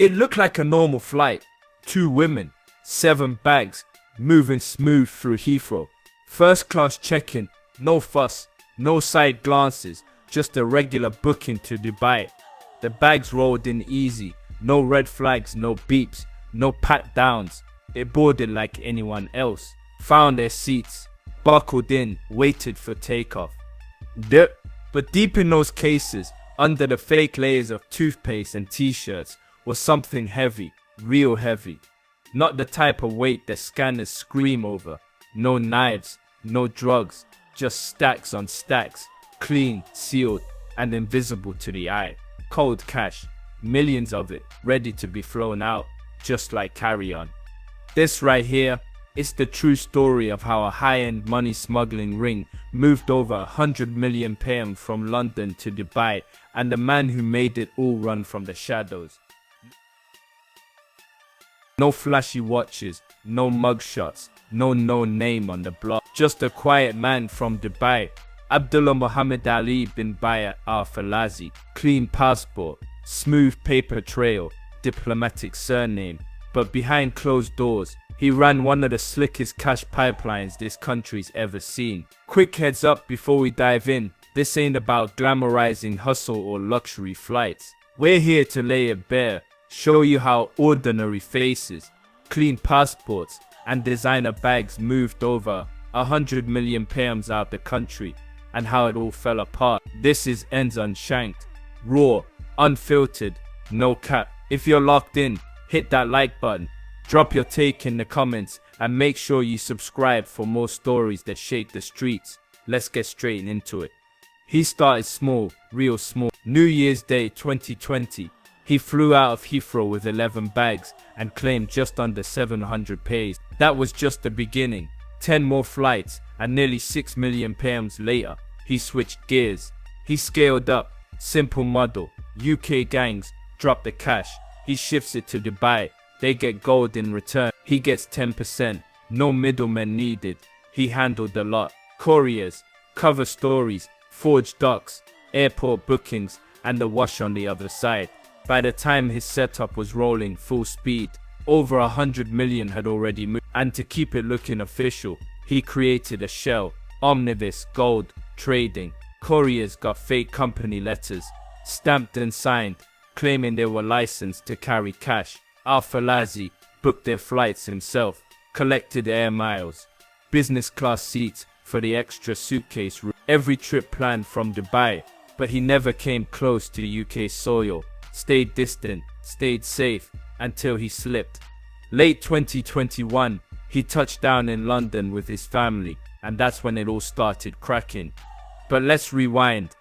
It looked like a normal flight. 2 women, 7 bags, moving smooth through Heathrow. First class check-in, no fuss, no side glances, just a regular booking to Dubai. The bags rolled in easy, no red flags, no beeps, no pat downs. It boarded like anyone else. Found their seats, buckled in, waited for takeoff. But deep in those cases, under the fake layers of toothpaste and t-shirts, was something heavy, real heavy. Not the type of weight that scanners scream over. No knives, no drugs, just stacks on stacks, clean, sealed, and invisible to the eye. Cold cash, millions of it, ready to be flown out, just like carry-on. This right here is the true story of how a high-end money smuggling ring moved over 100 million dirham from London to Dubai, and the man who made it all run from the shadows. No flashy watches, no mugshots, no known name on the block. Just a quiet man from Dubai, Abdullah Muhammad Ali bin Bayat al-Falazi. Clean passport, smooth paper trail, diplomatic surname. But behind closed doors, he ran one of the slickest cash pipelines this country's ever seen. Quick heads up before we dive in, this ain't about glamorizing hustle or luxury flights. We're here to lay it bare, show you how ordinary faces, clean passports, and designer bags moved over 100 million dirhams out the country, and how it all fell apart. This is Ends Unshanked, raw, unfiltered, no cap. If you're locked in, hit that like button, drop your take in the comments, and make sure you subscribe for more stories that shake the streets. Let's get straight into it. He started small, real small. New Year's Day 2020, he flew out of Heathrow with 11 bags and claimed just under 700 pays. That was just the beginning. 10 more flights and nearly 6 million dirhams later, he switched gears. He scaled up. Simple model. UK gangs drop the cash. He shifts it to Dubai. They get gold in return. He gets 10%. No middlemen needed. He handled the lot. Couriers, cover stories, forged docs, airport bookings, and the wash on the other side. By the time his setup was rolling full speed, over 100 million had already moved. And to keep it looking official, he created a shell. Omnibus Gold Trading. Couriers got fake company letters, stamped and signed, claiming they were licensed to carry cash. Al-Falazi booked their flights himself, collected air miles, business class seats for the extra suitcase room. Every trip planned from Dubai, but he never came close to UK soil. Stayed distant, stayed safe, until he slipped. Late 2021, he touched down in London with his family, and that's when it all started cracking. But let's rewind.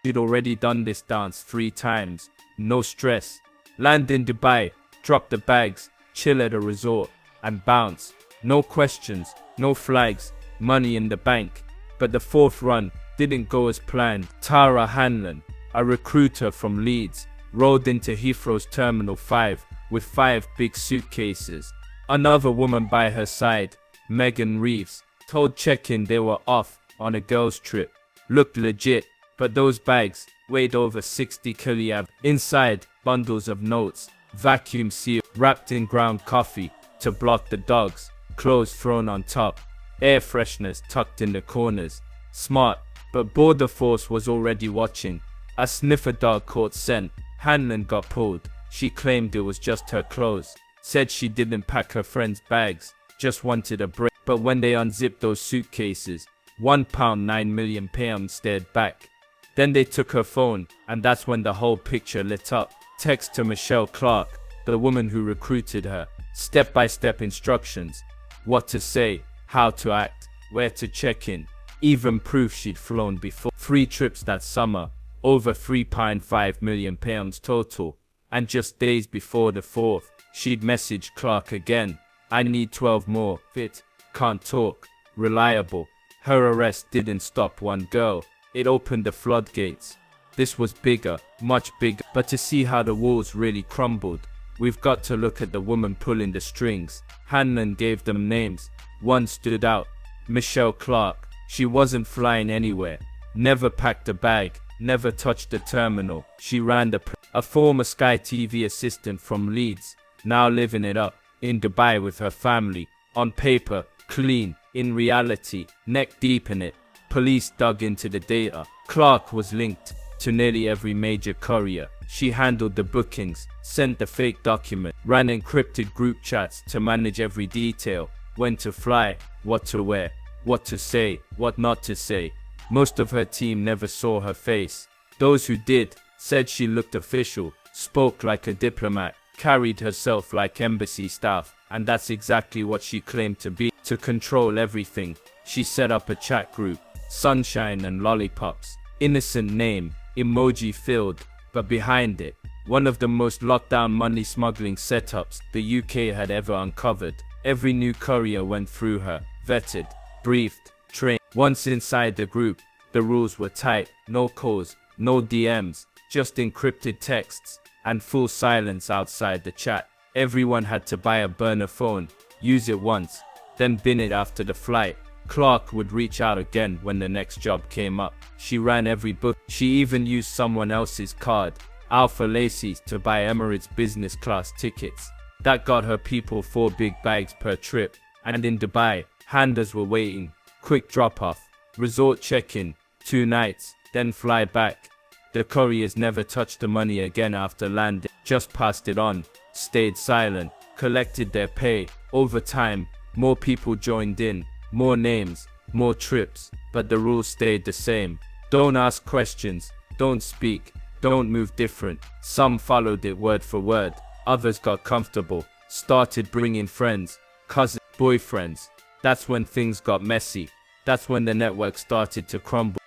He'd already done this dance 3 times, no stress. Land in Dubai, drop the bags, chill at a resort, and bounce. No questions, no flags, money in the bank. But the 4th run didn't go as planned. Tara Hanlon, a recruiter from Leeds, rolled into Heathrow's Terminal 5 with 5 big suitcases. Another woman by her side, Megan Reeves, told check-in they were off on a girls' trip. Looked legit, but those bags weighed over 60 kilograms. Inside, bundles of notes, vacuum sealed, wrapped in ground coffee to block the dogs, clothes thrown on top, air fresheners tucked in the corners. Smart, but Border Force was already watching. A sniffer dog caught scent. Hanlon got pulled. She claimed it was just her clothes. Said she didn't pack her friend's bags, just wanted a break. But when they unzipped those suitcases, £1 9 million dirhams stared back. Then they took her phone, and that's when the whole picture lit up. Text to Michelle Clark, the woman who recruited her. Step-by-step instructions. What to say, how to act, where to check in. Even proof she'd flown before. 3 trips that summer, over 3.5 million dirhams total. And just days before the 4th, she'd messaged Clark again. I need 12 more. Fit, can't talk, reliable. Her arrest didn't stop one girl. It opened the floodgates. This was bigger, much bigger. But to see how the walls really crumbled, we've got to look at the woman pulling the strings. Hanlon gave them names. One stood out. Michelle Clark. She wasn't flying anywhere. Never packed a bag. Never touched the terminal. She ran the a former Sky TV assistant from Leeds, now living it up in Dubai with her family. On paper, clean. In reality, neck deep in it. Police dug into the data. Clark was linked to nearly every major courier. She handled the bookings, sent the fake document, ran encrypted group chats to manage every detail. When to fly, what to wear, what to say, what not to say. Most of her team never saw her face. Those who did said she looked official, spoke like a diplomat, carried herself like embassy staff, and that's exactly what she claimed to be. To control everything, she set up a chat group, Sunshine and Lollipops. Innocent name, emoji filled, but behind it, one of the most lockdown money smuggling setups the UK had ever uncovered. Every new courier went through her, vetted, briefed, trained. Once inside the group, the rules were tight. No calls, no DMs, just encrypted texts, and full silence outside the chat. Everyone had to buy a burner phone, use it once, then bin it after the flight. Clark would reach out again when the next job came up. She ran every book. She even used someone else's card, Alpha Lacey's, to buy Emirates business class tickets. That got her people 4 big bags per trip. And in Dubai, handlers were waiting. Quick drop-off, resort check-in, 2 nights, then fly back. The couriers never touched the money again after landing, just passed it on, stayed silent, collected their pay. Over time, more people joined in, more names, more trips, but the rules stayed the same. Don't ask questions, don't speak, don't move different. Some followed it word for word, others got comfortable, started bringing friends, cousins, boyfriends. That's when things got messy. That's when the network started to crumble.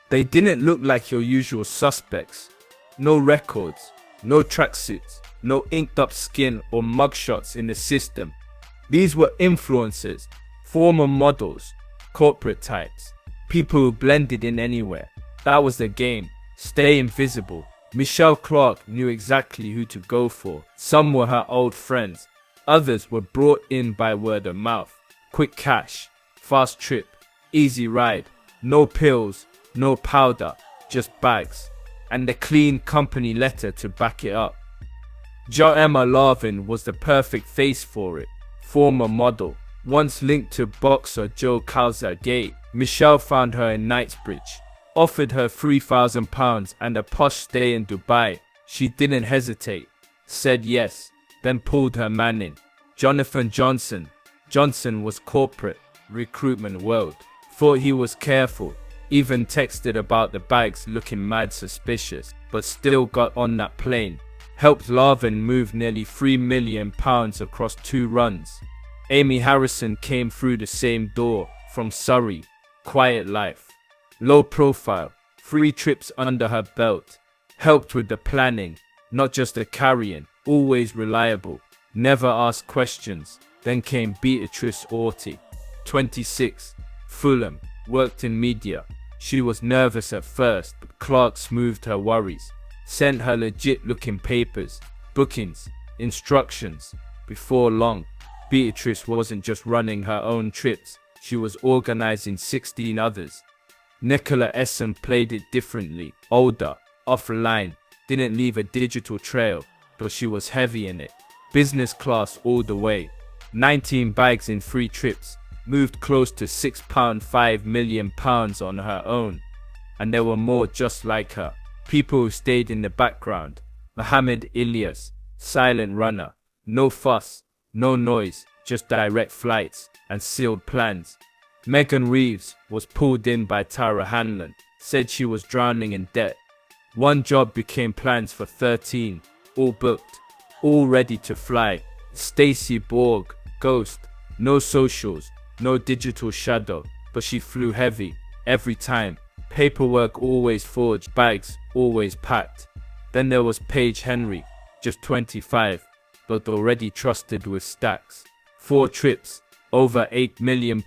They didn't look like your usual suspects. No records, no tracksuits, no inked up skin or mugshots in the system. These were influencers, former models, corporate types, people who blended in anywhere. That was the game. Stay invisible. Michelle Clark knew exactly who to go for. Some were her old friends. Others were brought in by word of mouth. Quick cash, fast trip, easy ride, no pills, no powder, just bags, and a clean company letter to back it up. Emma Larvin was the perfect face for it. Former model, once linked to boxer Joe Calzagate. Michelle found her in Knightsbridge, offered her £3,000 and a posh stay in Dubai. She didn't hesitate, said yes, then pulled her man in. Jonathan Johnson. Johnson was corporate, recruitment world. Thought he was careful, even texted about the bags looking mad suspicious, but still got on that plane. Helped Larvin move nearly £3 million across 2 runs. Amy Harrison came through the same door, from Surrey. Quiet life, low profile, 3 trips under her belt. Helped with the planning, not just the carrying. Always reliable, never asked questions. Then came Beatrice Orty, 26, Fulham, worked in media. She was nervous at first, but Clark smoothed her worries. Sent her legit looking papers, bookings, instructions. Before long, Beatrice wasn't just running her own trips, she was organizing 16 others. Nicola Essen played it differently, older, offline, didn't leave a digital trail, but she was heavy in it. Business class all the way. 19 bags in 3 trips, moved close to £6.5 million on her own. And there were more just like her. People who stayed in the background. Mohammed Ilyas, silent runner. No fuss, no noise, just direct flights and sealed plans. Megan Reeves was pulled in by Tara Hanlon, said she was drowning in debt. One job became plans for 13, all booked, all ready to fly. Stacey Borg, ghost, no socials, no digital shadow, but she flew heavy, every time. Paperwork always forged, bags always packed. Then there was Paige Henry, just 25, but already trusted with stacks. 4 trips, over £8 million,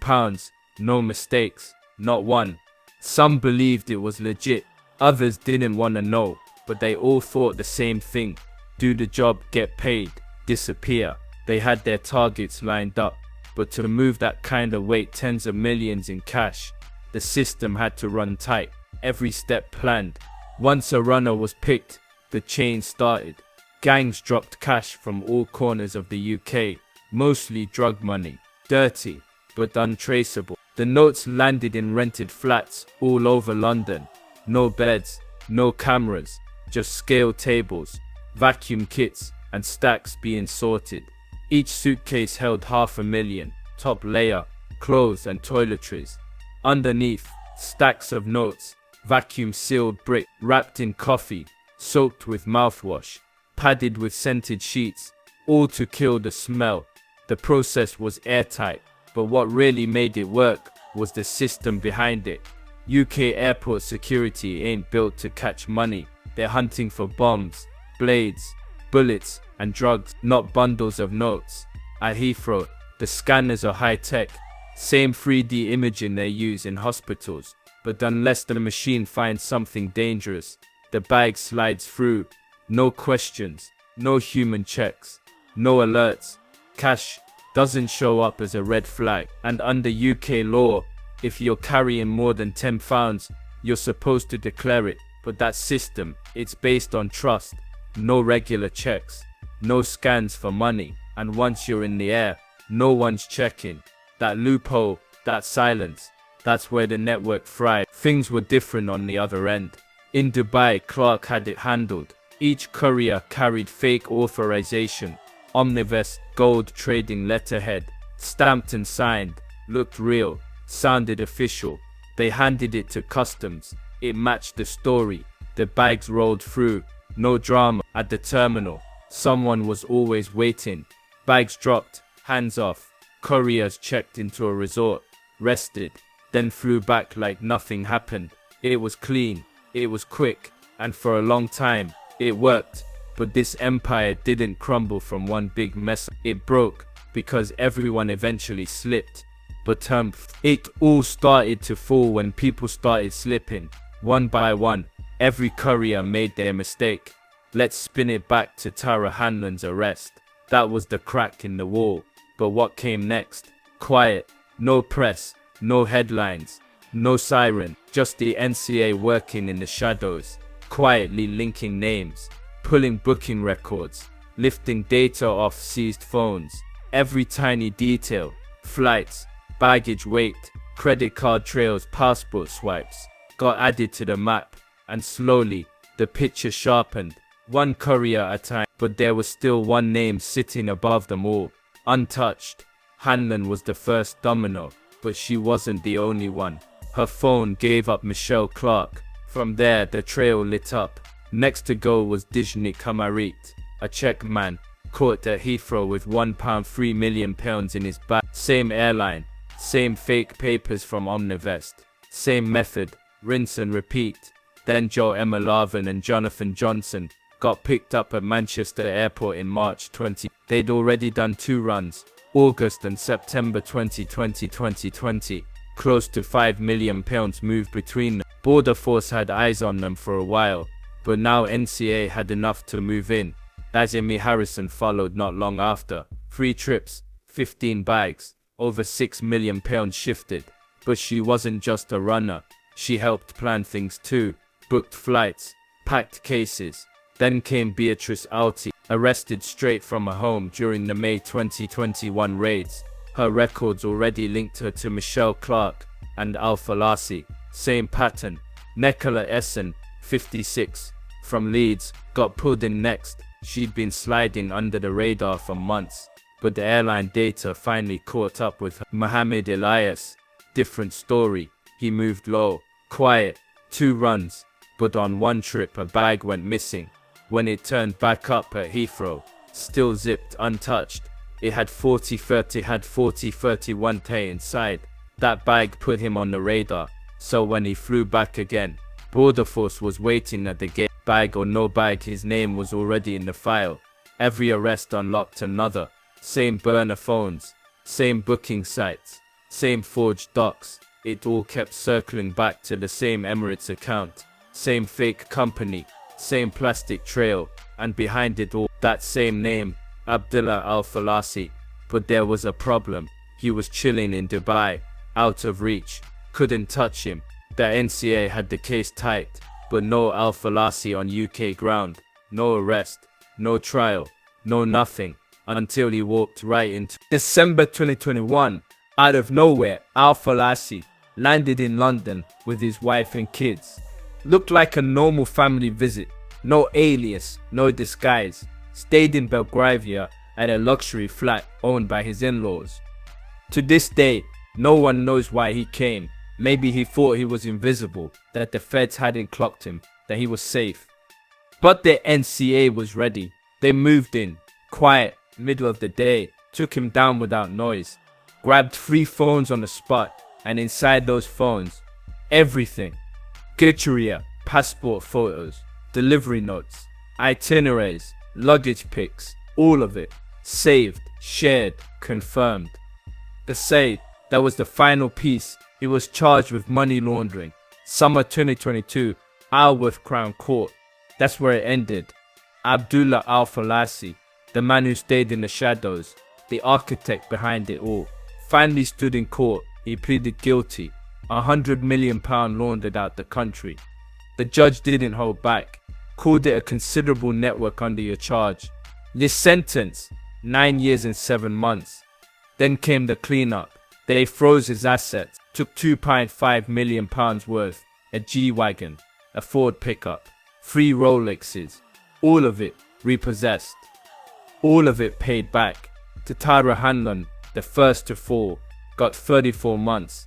no mistakes, not one. Some believed it was legit, others didn't want to know, but they all thought the same thing. Do the job, get paid, disappear. They had their targets lined up, but to move that kind of weight, tens of millions in cash, the system had to run tight, every step planned. Once a runner was picked, the chain started. Gangs dropped cash from all corners of the UK, mostly drug money, dirty, but untraceable. The notes landed in rented flats all over London. No beds, no cameras, just scale tables, vacuum kits, and stacks being sorted. Each suitcase held $500,000, top layer, clothes and toiletries. Underneath, stacks of notes, vacuum-sealed brick, wrapped in coffee, soaked with mouthwash, padded with scented sheets, all to kill the smell. The process was airtight, but what really made it work was the system behind it. UK airport security ain't built to catch money. They're hunting for bombs, blades, bullets, and drugs, not bundles of notes. At Heathrow, the scanners are high-tech, same 3D imaging they use in hospitals, but unless the machine finds something dangerous, the bag slides through. No questions, no human checks, no alerts. Cash doesn't show up as a red flag, and under UK law, if you're carrying more than £10, you're supposed to declare it. But that system, it's based on trust. No regular checks, no scans for money, and once you're in the air, no one's checking. That loophole, that silence, that's where the network fried. Things were different on the other end. In Dubai, Clark had it handled. Each courier carried fake authorization, omnivest gold trading letterhead, stamped and signed, looked real, sounded official. They handed it to customs. It matched the story. The bags rolled through. No drama. At the terminal, someone was always waiting. Bags dropped, hands off. Couriers checked into a resort, rested, then flew back like nothing happened. It was clean, it was quick, and for a long time, it worked. But this empire didn't crumble from one big mess. It broke because everyone eventually slipped. But it all started to fall when people started slipping. One by one, every courier made their mistake. Let's spin it back to Tara Hanlon's arrest. That was the crack in the wall. But what came next? Quiet. No press, no headlines, no siren. Just the NCA working in the shadows, quietly linking names, pulling booking records, lifting data off seized phones. Every tiny detail, flights, baggage weight, credit card trails, passport swipes, got added to the map, and slowly, the picture sharpened, one courier at a time. But there was still one name sitting above them all, untouched. Hanlon was the first domino, but she wasn't the only one. Her phone gave up Michelle Clark. From there, the trail lit up. Next to go was Dijni Kamarit, a Czech man, caught at Heathrow with £1 £3 million in his bag. Same airline, same fake papers from Omnivest, same method, rinse and repeat. Then Joe Emma Larvin and Jonathan Johnson got picked up at Manchester Airport in March 20. They'd already done 2 runs, August and September 2020. Close to £5 million moved between them. Border Force had eyes on them for a while, but now NCA had enough to move in. Azimi Harrison followed not long after. 3 trips, 15 bags, over £6 million shifted. But she wasn't just a runner, she helped plan things too. Booked flights, packed cases. Then came Beatrice Alti, arrested straight from her home during the May 2021 raids. Her records already linked her to Michelle Clark and Al-Falasi. Same pattern. Nicola Essen, 56, from Leeds, got pulled in next. She'd been sliding under the radar for months, but the airline data finally caught up with her. Mohammed Elias, different story. He moved low, quiet, 2 runs, but on one trip a bag went missing. When it turned back up at Heathrow, still zipped untouched, it had 4031 Tay inside. That bag put him on the radar, so when he flew back again, Border Force was waiting at the gate. Bag or no bag, his name was already in the file. Every arrest unlocked another. Same burner phones, same booking sites, same forged docs. It all kept circling back to the same Emirates account, same fake company, same plastic trail, and behind it all, that same name, Abdullah Al-Falasi. But there was a problem. He was chilling in Dubai, out of reach. Couldn't touch him. The NCA had the case tight, but no Al-Falasi on UK ground. no arrest, no trial, no nothing, until he walked right into December 2021. Out of nowhere, Al-Falasi landed in London with his wife and kids. Looked like a normal family visit, no alias, no disguise. Stayed in Belgravia at a luxury flat owned by his in-laws. To this day, no one knows why he came. Maybe he thought he was invisible, that the feds hadn't clocked him, that he was safe. But the NCA was ready. They moved in, quiet, middle of the day, took him down without noise, grabbed 3 phones on the spot, and inside those phones, everything. Gitcheria, passport photos, delivery notes, itineraries, luggage pics, all of it. Saved, shared, confirmed. The say that was the final piece. He was charged with money laundering. Summer 2022, Alworth Crown Court. That's where it ended. Abdullah Al-Falasi, the man who stayed in the shadows, the architect behind it all, finally stood in court. He pleaded guilty. £100 million laundered out the country. The judge didn't hold back. Called it a considerable network under your charge. This sentence, 9 years and 7 months. Then came the cleanup. They froze his assets, took £2.5 million worth, a G-Wagon, a Ford pickup, 3 Rolexes, all of it repossessed. All of it paid back. Tatara Hanlon, the first to fall, got 34 months.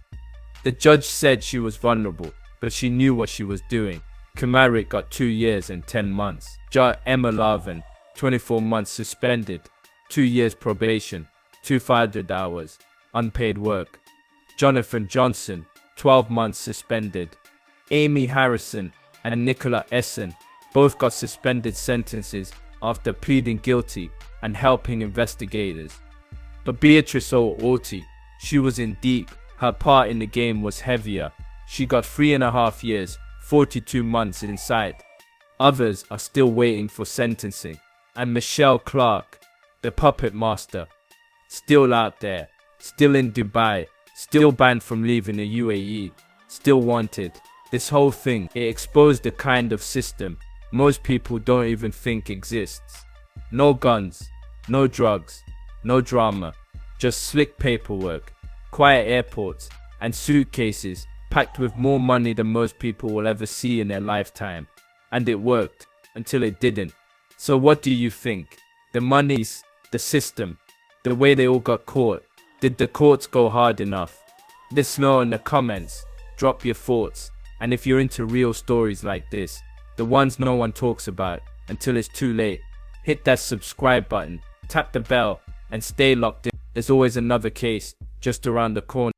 The judge said she was vulnerable, but she knew what she was doing. Kamarik got 2 years and 10 months. Emma Larvin, 24 months suspended, 2 years probation, 200 hours, unpaid work. Jonathan Johnson, 12 months suspended. Amy Harrison and Nicola Essen both got suspended sentences after pleading guilty and helping investigators. But Beatrice O'Orty, she was in deep. Her part in the game was heavier. She got 3.5 years, 42 months inside. Others are still waiting for sentencing. And Michelle Clark, the puppet master, still out there, still in Dubai, still banned from leaving the UAE, still wanted. This whole thing, it exposed the kind of system most people don't even think exists. No guns, no drugs, no drama, just slick paperwork, quiet airports, and suitcases packed with more money than most people will ever see in their lifetime. And it worked, until it didn't. So what do you think? The monies, the system, the way they all got caught. Did the courts go hard enough? Let us know in the comments. Drop your thoughts. And if you're into real stories like this, the ones no one talks about until it's too late, hit that subscribe button, tap the bell, and stay locked in. There's always another case just around the corner.